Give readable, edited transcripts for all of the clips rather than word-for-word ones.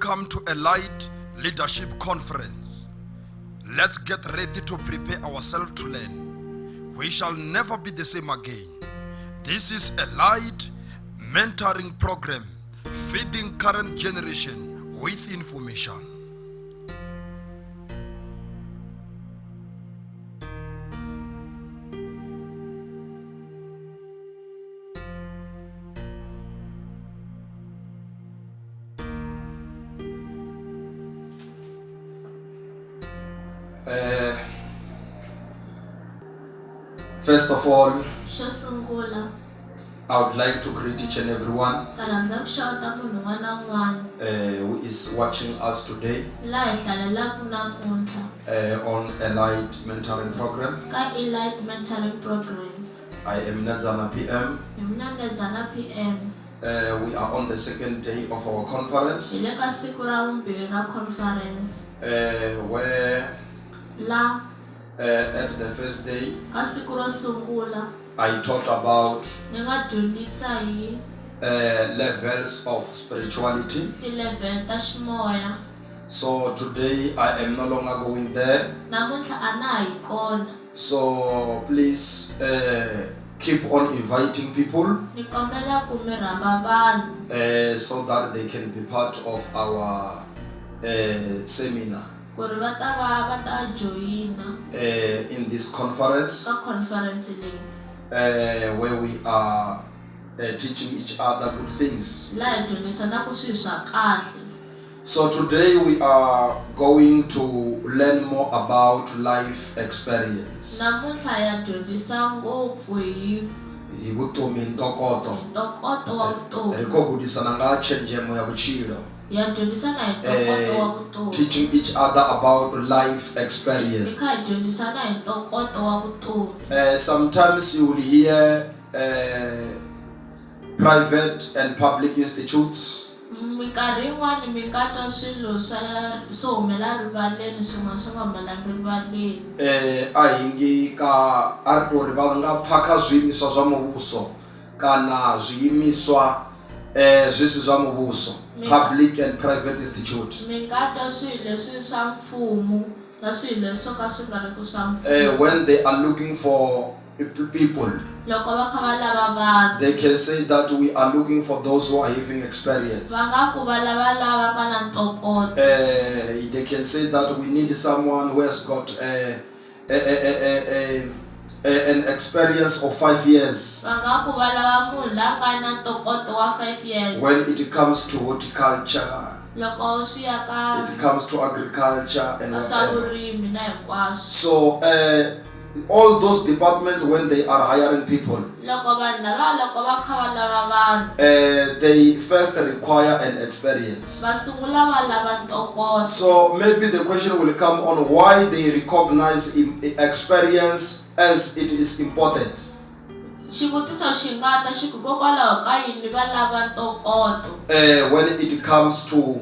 Welcome to a Light Leadership Conference. Let's get ready to prepare ourselves to learn. We shall never be the same again. This is a light mentoring program feeding current generation with information. First of all, I would like to greet each and everyone who is watching us today on a light mentoring program. I am Nedzana P.M. We are on the second day of our conference where at the first day I talked about levels of spirituality. So today I am no longer going there. So please keep on inviting people so that they can be part of our seminar in this conference where we are teaching each other good things. So today we are going to learn more about life experience. Teaching each other about life experience. Sometimes you will hear private and public institutes. Public and private institute. When they are looking for people, they can say that we are looking for those who are having experience. They can say that we need someone who has got an experience of 5 years when it comes to horticulture, it comes to agriculture and whatever. So all those departments, when they are hiring people, they first require an experience. So maybe the question will come on why they recognize experience as it is important. When it comes to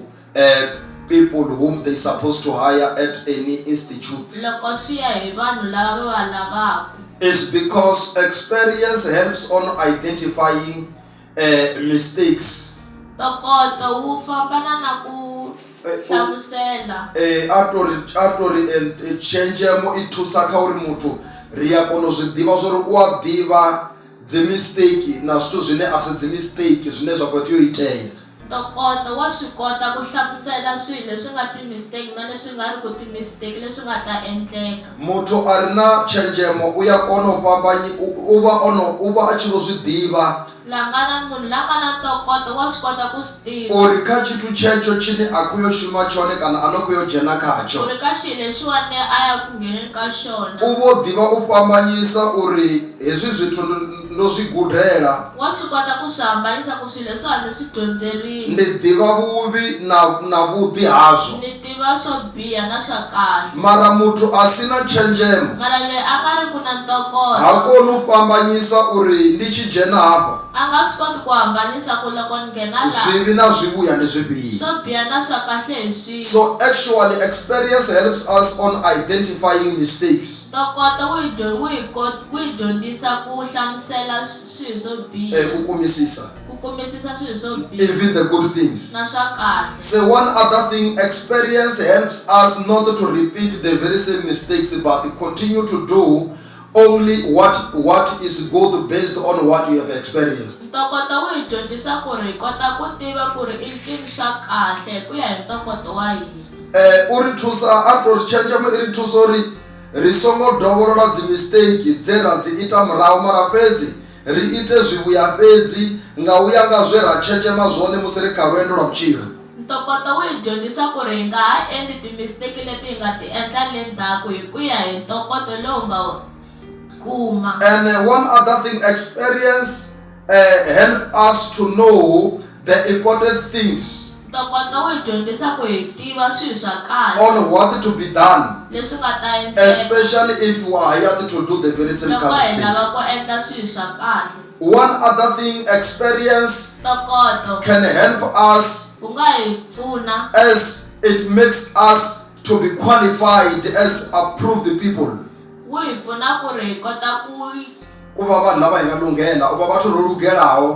people whom they supposed to hire at any institute, it's because experience helps on identifying mistakes. Mistake na zwithu zwine asi mistake zwine zwa khou tea u itea. Muthu arina tshenzhemo uya kona u fhambanya uba a tshi vho zwi ḓivha uri kha tshithu tshetsho tshine a khou yo shuma tshone kana a no khou yo dzhena khatsho u vho ḓivha u fhambanyisa uri hezwi zwithu ndo zwi gudela, ndi ḓivha vhuvhi na vhuḓi hazwo. Mara muthu a sina tshenzhemo ha koni u fhambanyisa uri ndi tshi dzhena hafha zwivhi na zwivhuya ndi zwifhio. So actually experience helps us on identifying mistakes. Ukumisisa even the good things. So one other thing, experience helps us not to repeat the very same mistakes, but continue to do only what is good based on what you have experienced. Uri thusa atro tshenzhemo iri thusa uri ri songo dovholola dzi mistake dze ra dzi ita murahu mara fhedzi ri ite zwivhuya fhedzi nga uya nga zwe ra tshenzhema zwone musi ri kha lwendo lwa vhutshilo. Ntokoto wu hi dyondzisa ku ri hi nga ha endli timistake leti hi nga ti endla le ndzhaku hi ku ya hi ntokoto lowu nga kuma. And one other thing, experience help us to know the important things on what to be done, especially if you are hired to do the very same kind of thing. One other thing, experience can help us as it makes us to be qualified as approved people. Kuva vanhu lava hi nga lunghela uva vathu ro lugelaho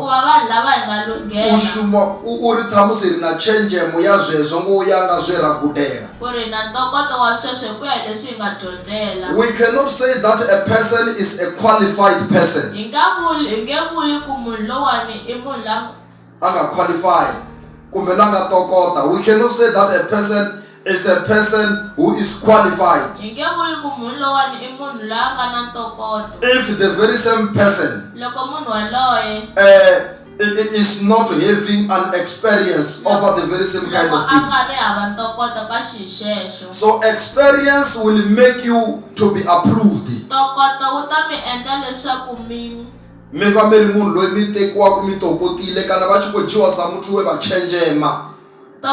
u shuma uri thamusi ri na tshenzhemo ya zwezwo ngo ya nga zwe ra gudela. We cannot say that a person is a qualified person. Anga qualify kumbe langa tokota. We cannot say that a person is a person who is qualified. If the very same person is not having an experience over the very same kind of thing. So experience will make you to be approved. Mi va mi ri munhu loyi mi tekiwaka mi tokotile kana va chi kojiwa sa muthu we va chenjema. So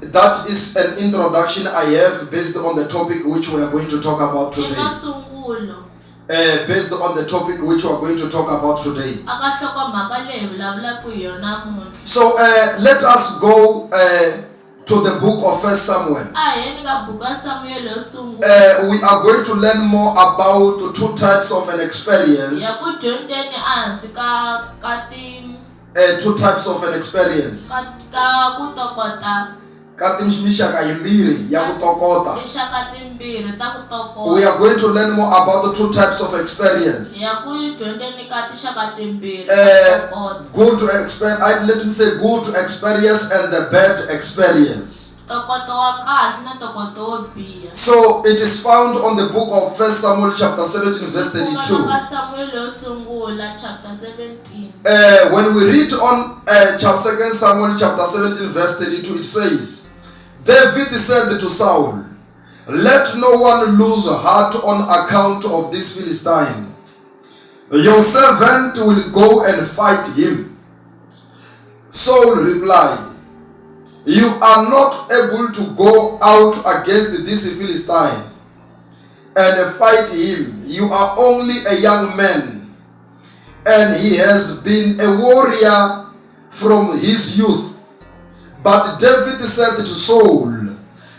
that is an introduction I have based on the topic which we are going to talk about today. Based on the topic which we are going to talk about today. So let us go to the book of 1 Samuel. We are going to learn more about two types of an experience. Two types of an experience. We are going to learn more about the two types of experience. Good experience, let me say good experience and the bad experience. So it is found on the book of 1 Samuel chapter 17 verse 32. When we read on 2 Samuel chapter 17 verse 32, it says, David said to Saul, "Let no one lose heart on account of this Philistine. Your servant will go and fight him." Saul replied, "You are not able to go out against this Philistine and fight him. You are only a young man, and he has been a warrior from his youth." But David said to Saul,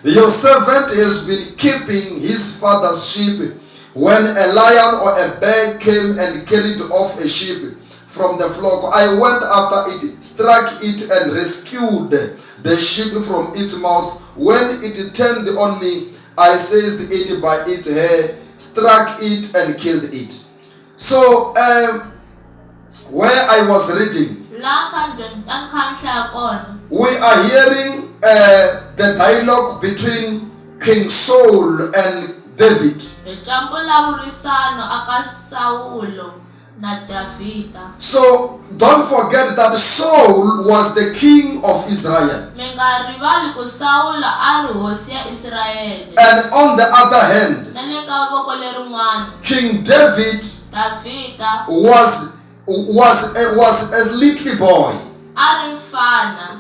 "Your servant has been keeping his father's sheep. When a lion or a bear came and carried off a sheep from the flock, I went after it, struck it, and rescued the sheep from its mouth. When it turned on me, I seized it by its hair, struck it, and killed it." So, where I was reading, we are hearing the dialogue between King Saul and David. So don't forget that Saul was the king of Israel. And on the other hand, King David was a little boy.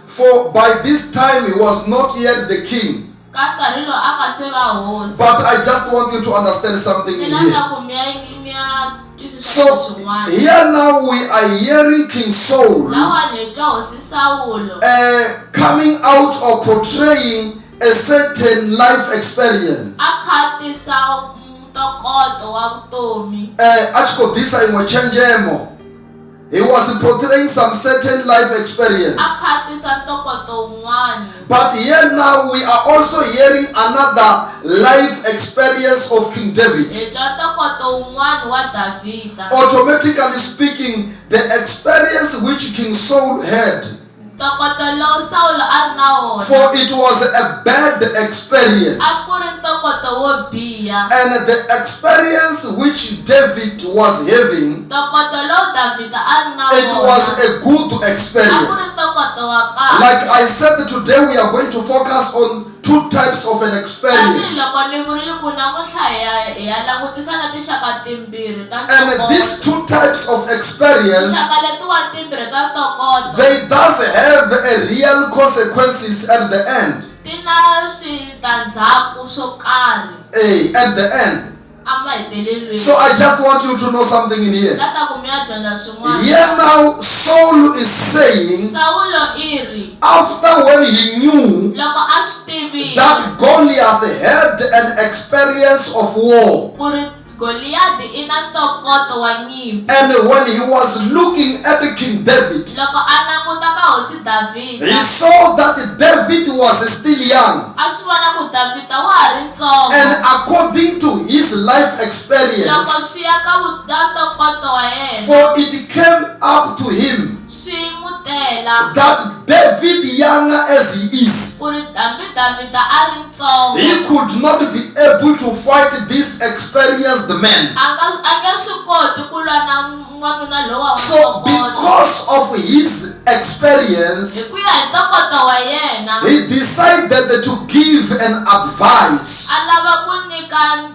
For by this time he was not yet the king. But I just want you to understand something in here. So here now we are hearing King Saul coming out or portraying a certain life experience. ntokoto wa vutomi. Achikodisa inwe chenjemo. He was portraying some certain life experience. Akhatisa ntokoto un'wana. But here now we are also hearing another life experience of King David. Hi twa ntokoto un'wana wa Davhida. Automatically speaking, the experience which King Saul had, Ntokoto lowu Saulo a ri na wona. for it was a bad experience. A ku ri ntokoto wo biha. And the experience which David was having, Ntokoto lowu Davhida a ri na wona. it was a good A ku ri experience. ntokoto wa kahle. Like I said, today we are going to focus on two types of an experience. Tanihiloko ni vurile ku namuntlha hi ya langutisa na tinxaka timbirhi ta And ntokoto. these two types of experience, Tinxaka letiwani timbirhi ta ntokoto they does have a real consequences at the end. ti na switandzhaku swo karhi At the end. amahetelelweni. So I just want you to know something in here. Lata ku mi ya dyondza swin'wana. Here now Saul is saying, Saulo i ri after when he knew loko a swi tivile that Goliath had an experience of war, ku ri Goliyati i na ntokoto wa nyimpi. and when he was looking at King David, Loko a languta ka hosi Davhida he saw that David was still young, a swi vona ku Davhida wa ha ri ntsongo. and according to his life Loko experience, swi ya ka ntokoto wa yena for it came up to him swi n'wi tela that David, young as he is, ku ri hambi Davhida a ri ntsongo he could not be able to fight this experienced man. a nge swi koti ku lwa na n'wanuna lowa wa So ntokoto. because of his Hi experience, ku ya hi ntokoto wa yena he decided to give an advice a lava ku nyika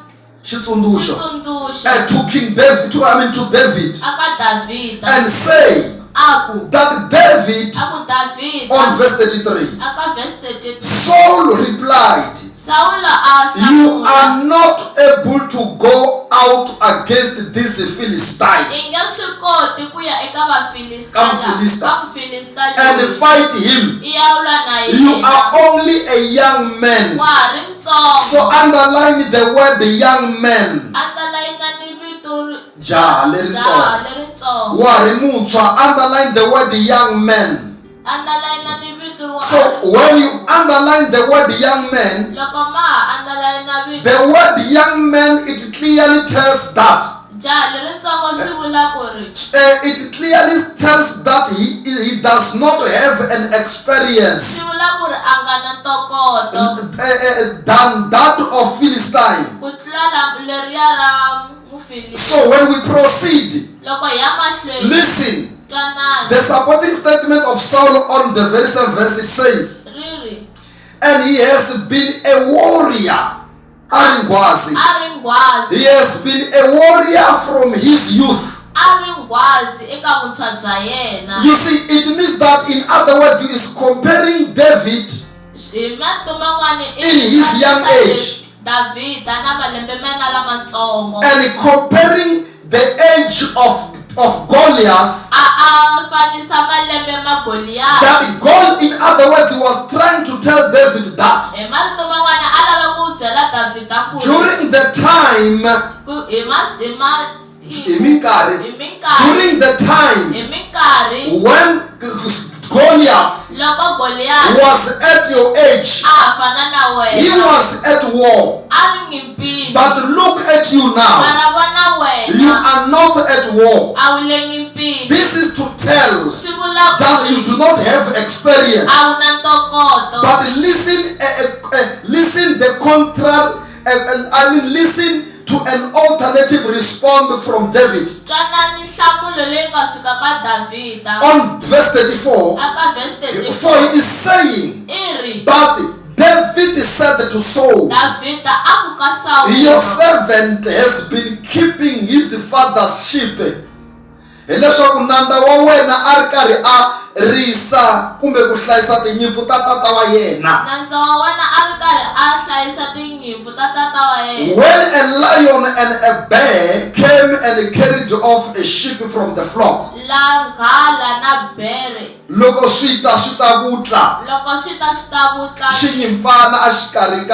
xitsundzuxo, xitsundzuxo to King David, to David, aka Davhida and say a ku that David, Davhida on verse 33, aka verse 33 Saul replied, Saulo a "You hlamula are not able to go out against this Philistine i nge swi koti ku ya eka Vafilista Ka Mfilista. ka Mfilista and loyi fight him. i ya lwa na You are yena only a young man." wa ha ri ntsongo. So underline the word young man. Underline ni vito Jaha leritsongo. jaha leritsongo. Wa ha ri muntshwa, underline the word young man. Underline ni vito wa So when you underline the word young man, loko ma ha underline na vito the word young man, it clearly tells that jaha leritsongo swi vula ku ri it clearly tells that he does not have an swi experience vula ku ri a nga na ntokoto than that of Philistine. ku tlula leriya ra Mufilista. So when we proceed, Loko hi ya mahlweni listen. twanani The supporting statement of Saul on the very same verse, it says, riri "And he has been a warrior." Aringwazi. a ri nghwazi He has been a warrior from his youth. a ri nghwazi eka vuntshwa bya yena. You see, it means that in other words, he is comparing David Hi matimu man'wani in his young age Davhida na malembe mena lamatsongo and comparing the age of Goliath. a fanisa malembe ma Goliyati. That God, in other words, he was trying to tell David that Hi marito man'wani a lava ku byela Davhida ku ri during the time, hi during minkarhi the time hi minkarhi when Goliath loko Goliyati was at your age, a ha fana na he wena was at war. a ri nyimpini But look at you now. mara vona You wena are not at war. a wu le nyimpini. This is to tell Swi vula ku that you ri do not have experience. a wu na ntokoto. But listen the contrary. Listen to an alternative response from David. Twanani nhlamulo leyi nga fika ka Davhida On verse 34, aka verse for 34 he is saying, i ri "But David said to Saul, Davhida a ku ka your Saulo servant has been keeping his father's sheep." Hileswaku nanda wa wena a ri karhi a risa kumbe ku hlayisa tinyimpfu ta tata wa yena. nandza wa wena a ri karhi a hlayisa tinyimpfu ta tata wa yena. When a lion and a bear came and carried off a sheep from the flock, La nghala na bere loko swi ta vutla loko swi ta vutla xinyimpfana a xikarhi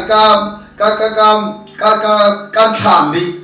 ka ka ntlhambi.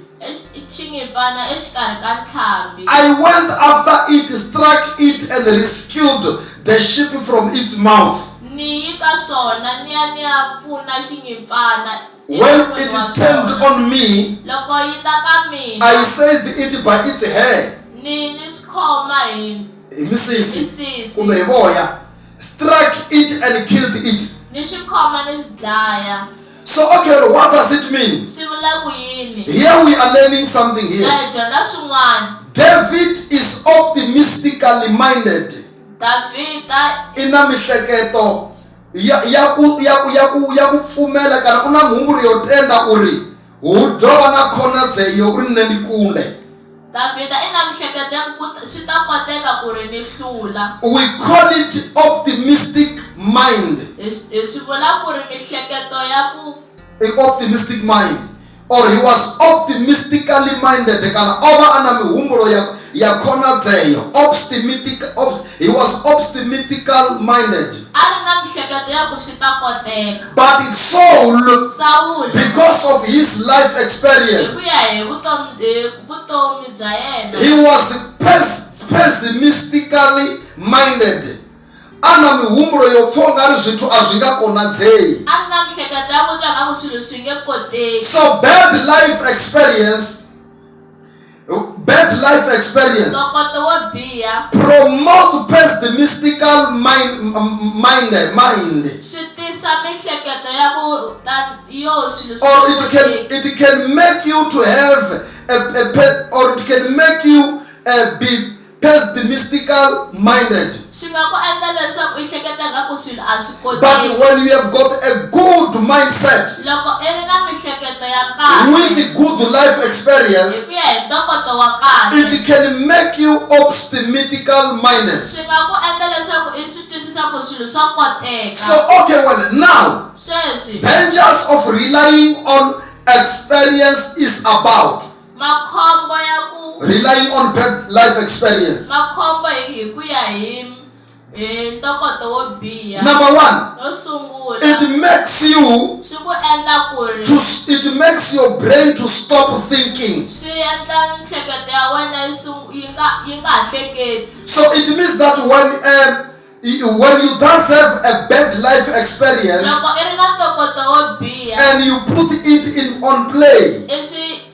xinyimpfana exikarhi ka ntlhambi. I went after it, struck it, and rescued the sheep from its mouth. Ni yi ka swona ni ya pfuna xinyimpfana. When it turned on me, loko yi ta ka mina, I seized it by its hair. ni swi khoma hi Misisi kumbe hi voya, struck it and killed it. ni swi khoma ni swi dlaya. So okay, what does it mean? Swi vula ku yini? Here we are learning something here. Hi dyondza swin'wana. David is optimistically minded. Davhida Ina mihleketo ya ku pfumela kana una mhumbulo yo tenda uri hu dovha na khonadzeyo uri nne ndi kunde. Davhida ina mihleketo ya ku swi ta koteka ku ri ni hlula. We call it optimistic mind. Swi vula ku ri mihleketo ya ku An optimistic mind, or he was optimistically minded. Kana ova ana mihumbulo ya khonadzeyo. He was optimistical minded. ari na mihleketo ya ku swi ta koteka. But Saul, Saul because of his life hi ku experience, ya hi vutomi bya yena, he was pessimistically minded. Ana mihumbulo yo pfonga ri zwithu a zwi nga konadzei. ari na mihleketo ya ku twa nga ku swilo swi nge koteki. So bad life experience Ntokoto wo biha promotes pessimistical mind. swi tisa mihleketo ya ku yo swilo Or swi nge koteki. it can make you to have or it can make you be pessimistical minded. Swi nga ku endla leswaku i hleketa nga ku swilo a swi But koteki. when you have got a good mindset Loko i ri na mihleketo ya kahle with good life hi experience, ku ya hi ntokoto wa kahle, it can make you optimistical minded. swi nga ku endla leswaku i swi twisisa ku swilo swa koteka. So okay, well now Sweswi dangers of relying on experience is about makhombo ya ku relying on bad life experience. makhombo hi ku ya hi ntokoto wo biha. Number one, Yo sungula it makes you swi ku endla ku ri it makes your brain to stop thinking. swi endla mihleketo ya wena yi nga ha hleketi. So it means that when you does have a bad life experience Loko i ri na ntokoto wo biha and you put it on play, i swi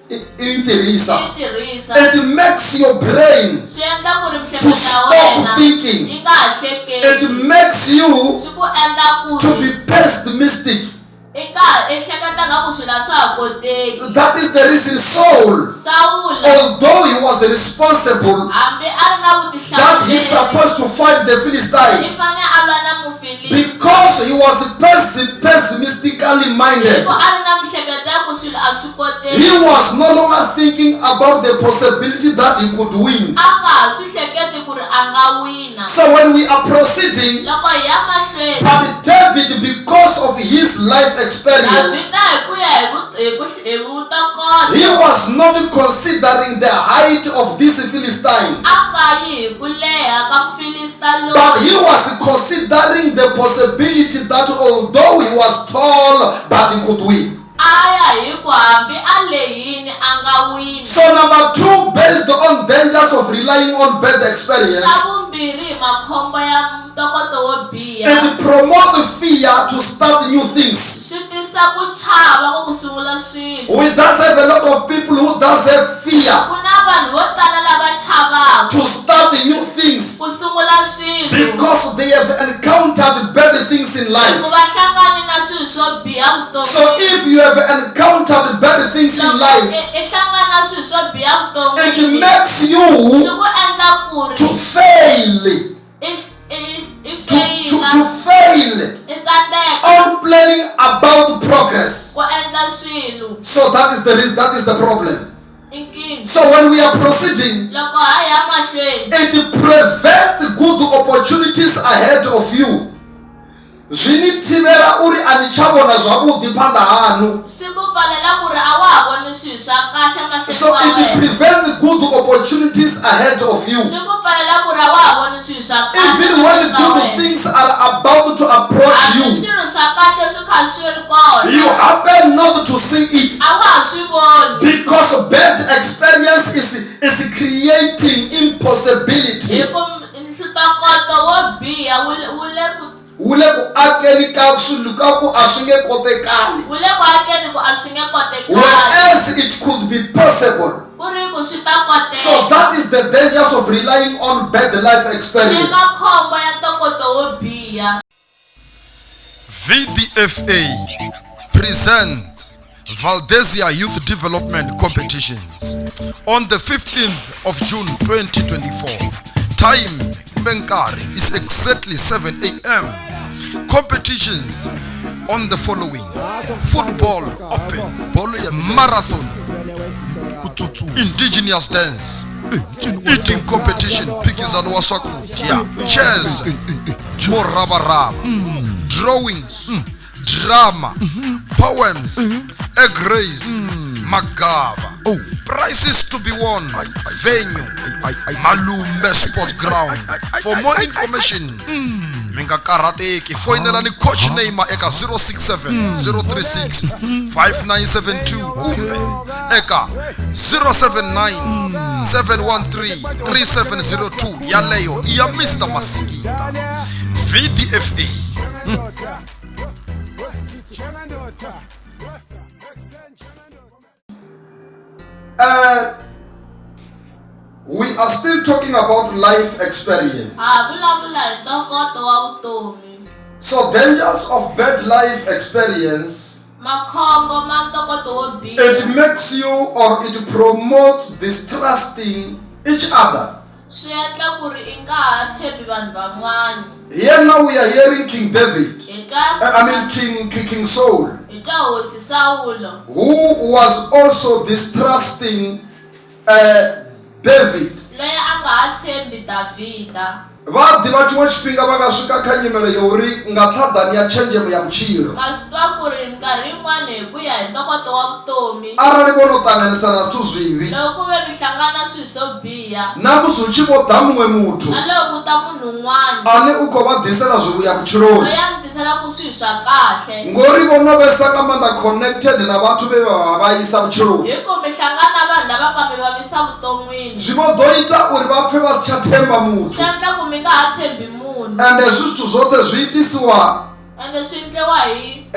it tirhisa. tirhisa, It makes your brain swi endla ku ri to mihleketo ya stop wena thinking. yi nga ha It hleketi. makes you Swi ku endla ku to ri be pessimistic. i hleketa nga ku swilo a swa ha koteki. That is the reason Saul, Sawule although he was responsible hambi a ri na that he's vutihlamuleri supposed to fight the i Philistine, fane a lwa na mufilisti, because he was pessimistically minded, hikuva a ri na mihleketo ya ku swilo a swi koteki. he was no longer thinking about the possibility that he could win. A nga ha swi hleketi ku ri a nga wina. So when we are proceeding, Loko hi ya mahlweni, but David, because of his life experience, Davhida hi ku ya hi vutokoto he was not considering the height of this Philistine, a nga yi hi ku leha ka mufilista but he loyi, was considering the possibility that although he was tall, but he could win. a ya hi ku hambi a lehini a nga wini. So number two, based on dangers of relying on bad experience, Xa vumbirhi hi makhombo ya ntokoto wo biha, it promotes fear to start new things. swi tisa ku chava ku sungula swilo. We does have a lot of people who does have fear Ku na vanhu vo tala lava chavaka to start new things ku sungula swilo because they have encountered bad things in ku life. va hlangani na swilo swo biha So vutomi. if you have encountered bad things in Loko life, i hlangana na swilo swo biha it vutomini, makes swi you ku endla ku to ri fail, i to fail i tsandeka on planning about progress. ku endla swilo. So that is the reason, that is the problem. I nkingha. So when we are proceeding, Loko ha ya mahlweni, it prevents good opportunities ahead of you. Zwini thivela uri ani chavona zwavhuḓi phanḓa hanu. swi ku pfalela ku ri a wa ha voni swilo swa kahle mahlweni So ka it wena. prevents good opportunities ahead of you. Swi ku pfalela ku ri a wa ha voni swilo swa kahle Even when mahlweni ka good wena. things are about to approach Hambi you, swilo swa kahle swi kha you happen not to see it because bad experience is creating impossibility. Wule ku akeni ka swilo ka ku a swi nge kotekali, whereas it could be possible. So that is the dangers of relying on bad life experience. VDFA presents Valdezia Youth Development Competitions on the 15th of June 2024. Time Benkari is exactly 7 a.m. Competitions on the following: football open, marathon, indigenous dance, eating competition, pikizano wa swakudya, chess, morabaraba, drawings, drama, poems, egg race, magaba. Prizes to be won. Venue, Malumbe Sports Ground. For more information, Minga Karate ki foinela ni coach name eka 067 036 5972 kumbe eka 079 713 3702 ya leyo ya Mr. Masingita. VDFA. We are still talking about life experience. So dangers of bad life experience, it makes you or it promotes distrusting each other. Here now we are hearing King David, King Saul, who was also distrusting David. Vadi va chimwe chipinga va nga swika kha nyimelo yo uri nga ṱhaḓani ya tshenzhemo ya vhutshilo, arali vho no ṱanganisa na zwithu zwivhi, na musi hu tshi vho ḓa muṅwe muthu ane u khou vha ḓisela zwivhuya vhutshiloni, ngori vho no vhesa nga maanḓa connected na vhathu vhe vha vhaisa vhutshiloni, zwi vho ḓo ita uri vha pfe vha si tsha themba muthu. And zwithu zwoṱhe zwi itisiwa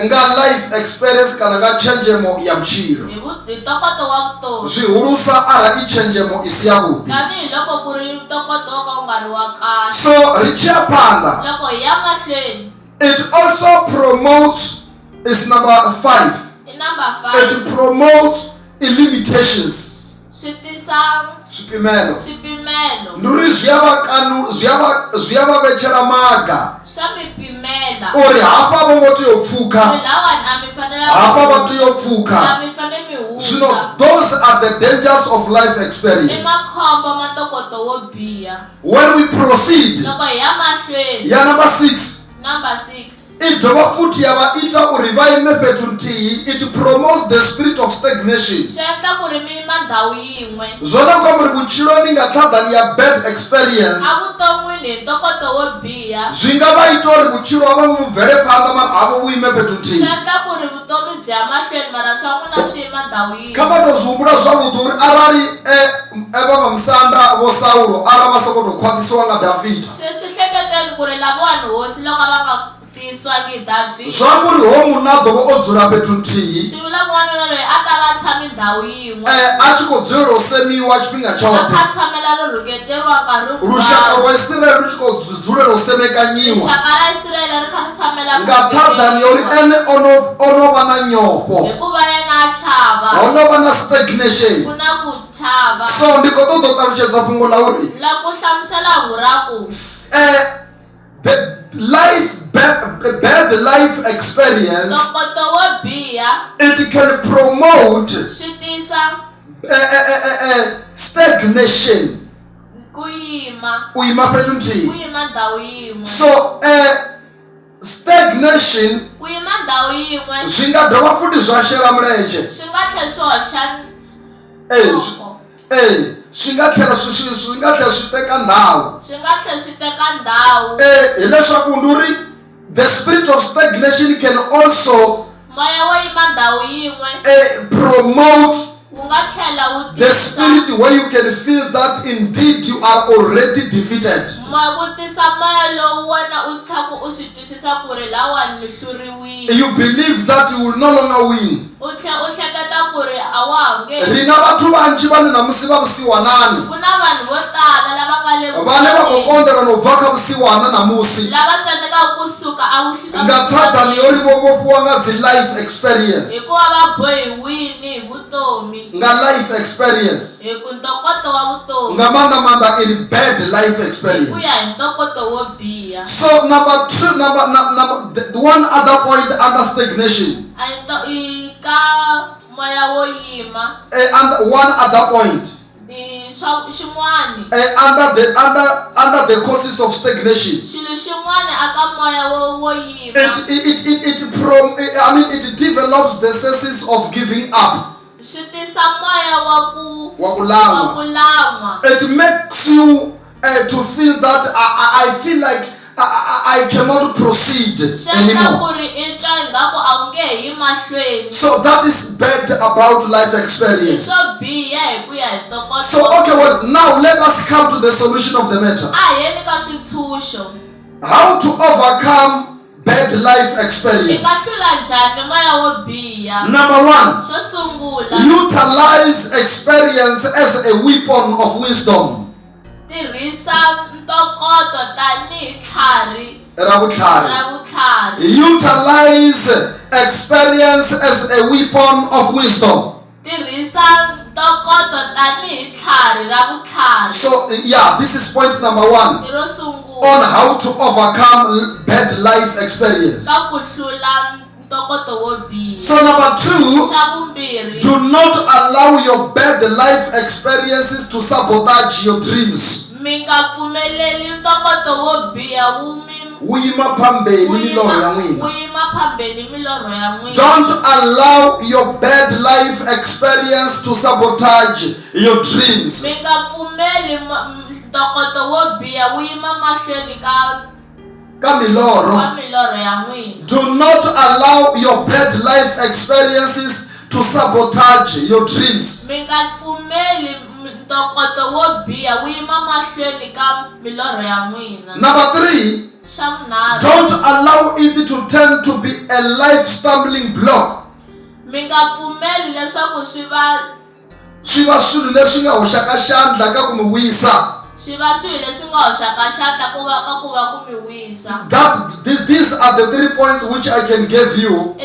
nga life experience kana nga tshenzhemo ya vhutshilo, zwihulusa arali tshenzhemo i si yavhuḓi. So ri tshi ya phanḓa, it also promotes, is number 5, it promotes limitations. Swipimelo nduri zwi ya vha vhetshela maga uri hafha vho ngo tea u pfuka, hafha vha tea u pfuka. Zwino those are the dangers of life experience. When we proceed, ya number 6, it dovha futhi ya vha ita uri vha ime fhethu nthihi. It promotes the spirit of stagnation. Zwone khou uri vhutshiloni nga ṱhaḓani ya bad experience zwi nga vha ita uri vhutshilo havho vhu bvele phanḓa mara havho vhu ime fhethu nthihi. Kha vha tou zwihumbula zwavhuḓi uri arali vha musanda vho Saulo arali vha sokou tou khwaṱhisiwa nga Davida, zwamburi ho munna a ḓovha o dzula fhethu nthihi a tshi khou dzulela u semiwa tshifhinga tshoṱhe, lushaka lwa Israeli lu tshi khou dzulela u semekanyiwa nga ṱhaḓani ya uri ene ono vha na nyofho, ho no vha na stagnation. So ndi khou ṱoḓa u ṱalutshedza fhungo ḽa uri bad life experience, it can promote stagnation, uima fhethu nthihi. So stagnation zwi nga dovha futhi zwa shela mulenzhe, swi nga tlhela swi teka ndhawu, hileswaku nduri The spirit of stagnation can also moya wo yima ndhawu yin'we promote wu nga tlhela wu the tisa spirit where you can feel that indeed you are already defeated. wu tisa moya lowu wena u tlhaku u swi twisisa ku ri lawani mi hluriwile. You believe that you will no longer win. u hleketa ku ri a wa ha nge Rina batho banji bane namusi va vusiwanani. ku na vanhu vo tala lava nga le Vane va kokondela no vaka vusiwana namusi. lava tsandzekaka kusuka Ngathanda ni yori vovopiwa nga dzi life experience. hikuva va bohiwini hi vutomi Nga life experience. hi ku ntokoto wa vutomi Nga manda in bad life ku experience. ya hi ntokoto wo biha. So number two, the one other point under stagnation. I ka moya wo yima And one other point. xin'wani Under the causes of stagnation. xilo xin'wani aka moya wo yima It develops the senses of giving up. swi tisa moya wa ku Wakulangwa. It makes you to feel that I feel like I cannot proceed anymore. So that is bad about life experience. So okay, well, now let us come to the solution of the matter. How to overcome bad life experience. Number one, utilize experience as a weapon of wisdom. Utilize experience as a weapon of wisdom. So yeah, this is point number one on how to overcome bad life experience. So number two, do not allow your bad life experiences to sabotage your dreams. Don't allow your bad life experience to sabotage your dreams. Do not allow your bad life experiences to sabotage your dreams. Number three, don't allow it to turn to be a life stumbling block. These are the 3 points which I can give you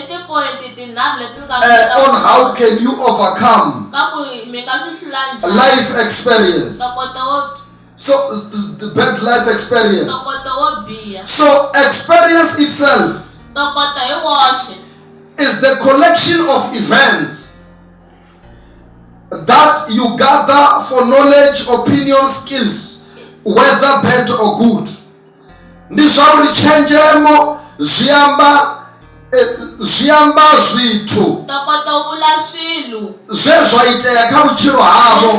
on how can you overcome life experience. So the bad life experience. So experience itself is the collection of events that you gather for knowledge, opinion, skills, whether bad or good. Nishauri chenjemo zviamba zvitu zvezvaitea kha vutshilo havo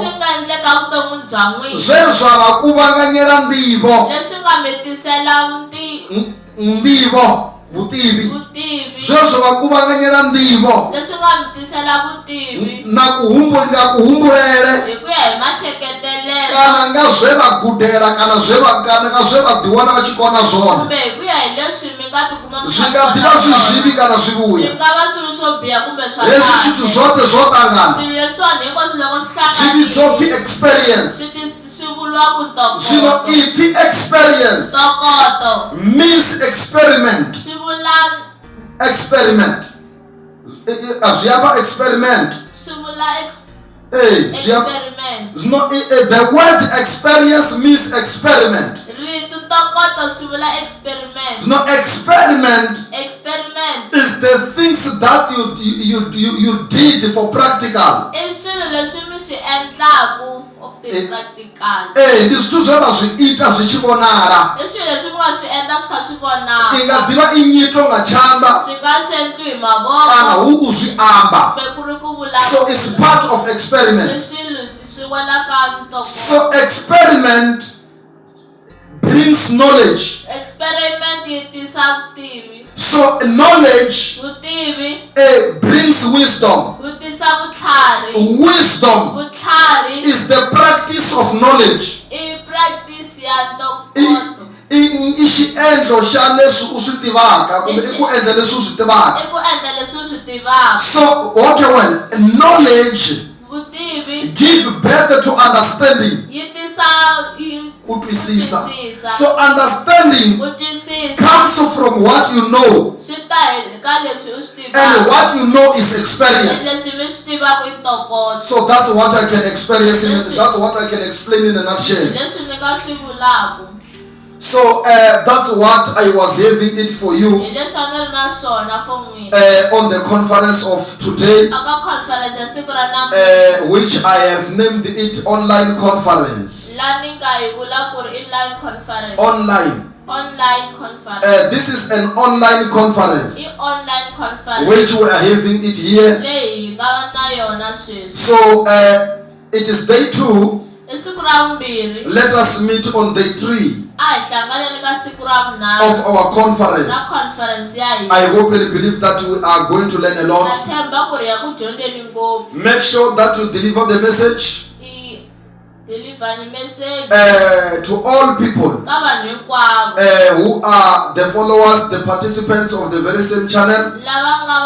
zvezva vakuvanganyela ndivo vutivi zwezwo vakuvanganyela ndivo na kuhumbulele kana nga zwe vagudela kana zwe vadiwana va xikona zwona swi nga tiva swizhivi kana swivuya leswi swithu zwote zwo tangana swi vitso pfi experience. Zwino ipfi experience means experiment. Experiment. Azviamba experiment. The word experience means experiment. No, experiment is the things that you did for practical. Ndizvithu zvavazviita zvichivonara. Ingadziva inyito ngachanda kana huku zviamba. So it's part of experiment. So experiment brings knowledge. Experiment yi tisa vutivi. So knowledge Vutivi brings wisdom. wu tisa vutlhari. Wisdom Vutlhari is the practice of knowledge. i practice ya ntokoto. I xiendlo xa leswi u swi tivaka kumbe i ku endla leswi u swi tivaka. I ku endla leswi u swi tivaka. So okay, well, knowledge Vutivi give birth to understanding. yi tisa Ku twisisa. twisisa. So understanding Ku twisisa comes from what you know, swi ta ka leswi u swi and tivaka. what you know is experience. Leswi mi swi tivaka i ntokoto. So that's what I can experience in it. That's what I can explain in a nutshell. Leswi ni nga swi vulaka. So that's what I was having it for you Hi leswi a ni ri na swona for n'wina. on the conference of today, Aka conference ya siku ra namuntlha. which I have named it online conference. La ni nga yi vula ku ri i live conference. Online. Online conference. This is an online conference I online conference. which we are having it here. Leyi hi nga na yona sweswi. So it is day 2. I siku ra vumbirhi. Let us meet on day 3 A hi hlanganeni ka siku ra vunharhu. of our conference. Na conference ya hina. I hope and believe that we are going to learn a Na lot. tshemba ku ri ya ku dyondzeni ngopfu. Make sure that you deliver the message I deliver ni message to all people ka vanhu hinkwavo. who are the followers, the participants of the very same channel. Lava nga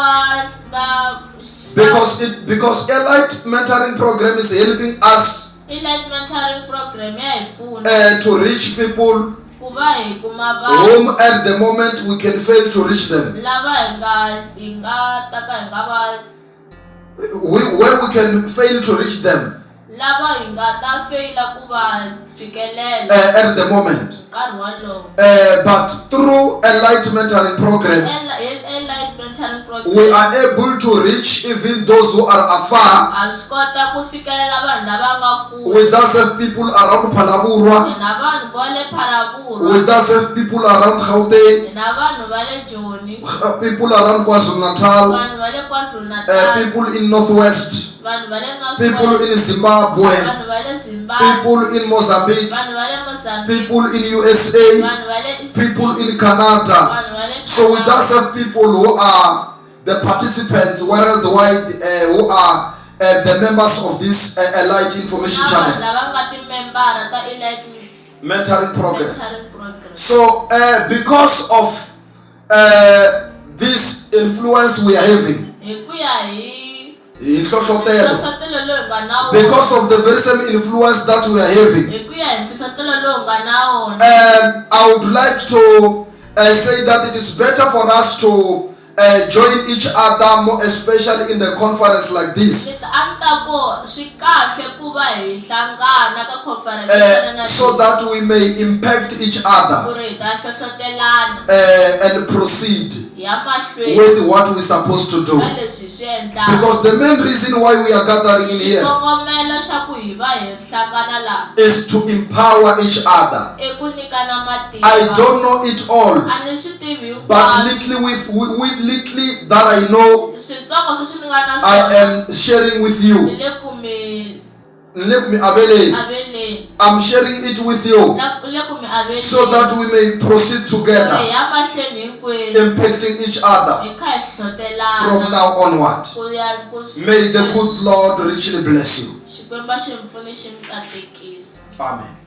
va Because Elite Mentoring Program is helping us Elite Mentoring Program ya hi pfuna to reach people ku va hi kuma vanhu whom at the moment we can fail to reach them. lava hi nga ta ka hi nga va Where we can fail to reach them lava hi nga ta faila ku va fikelela at the moment. nkarhi wolowo. But through Elite Mentoring Program, Elite Mentoring Program we are able to reach even those who are afar. ha swi kota ku fikelela vanhu lava nga kule. We thus have people around Phalaborwa. Hi na vanhu va le Phalaborwa. We thus have people around Gauteng. Hi na vanhu va le Joni. People around KwaZulu-Natal. Vanhu va le KwaZulu-Natal. People in Northwest. Vanhu va le North People West. in Zimbabwe. Vanhu va le Zimbabwe. People in Mozambique. Vanhu va le Mozambique. People in USA. Vanhu va le East People Indies. in Canada. Vanhu va le So we Canada. thus have people who are the participants worldwide, who are the members of this Elite Information Na vanhu Channel lava nga ti-membara ta Elite Mentoring Program. Mentoring Program. So because of this influence we are having, Hi ku ya hi nhlohlotelo, nhlohlotelo lowu hi nga na wona. because of the very same influence that we are having, Hi ku ya hi nhlohlotelo lowu hi nga na wona. I would like to say that it is better for us to join each other, more especially in the conference like this, A ni ta ku swi kahle ku va hi hlangana ka conference yona na so that we may impact each other ku ri hi ta hlohlotelana and proceed hi ya mahlweni with what we're supposed to do. ka leswi hi swi endlaka. Because the main reason why we are gathering in here xikongomelo xa ku hi va hi hlangana laha is to empower each other. i ku nyikana matimba. I don't know it all, A ni swi tivi but hinkwaswo. little with little that I know, Switsongo sweswi ni nga na I swona am sharing with ni you. le ku mi Let me aveleni. aveleni. I'm sharing it with you Le ku mi aveleni. so that we may proceed Ku ri hi together, ya mahlweni hinkwenu impacting each other hi kha hi hlohlotelana. from now onward. Ku ya ku May the good Lord richly bless you. Xikwembu xi mi pfuni xi mi katekisa. Amen.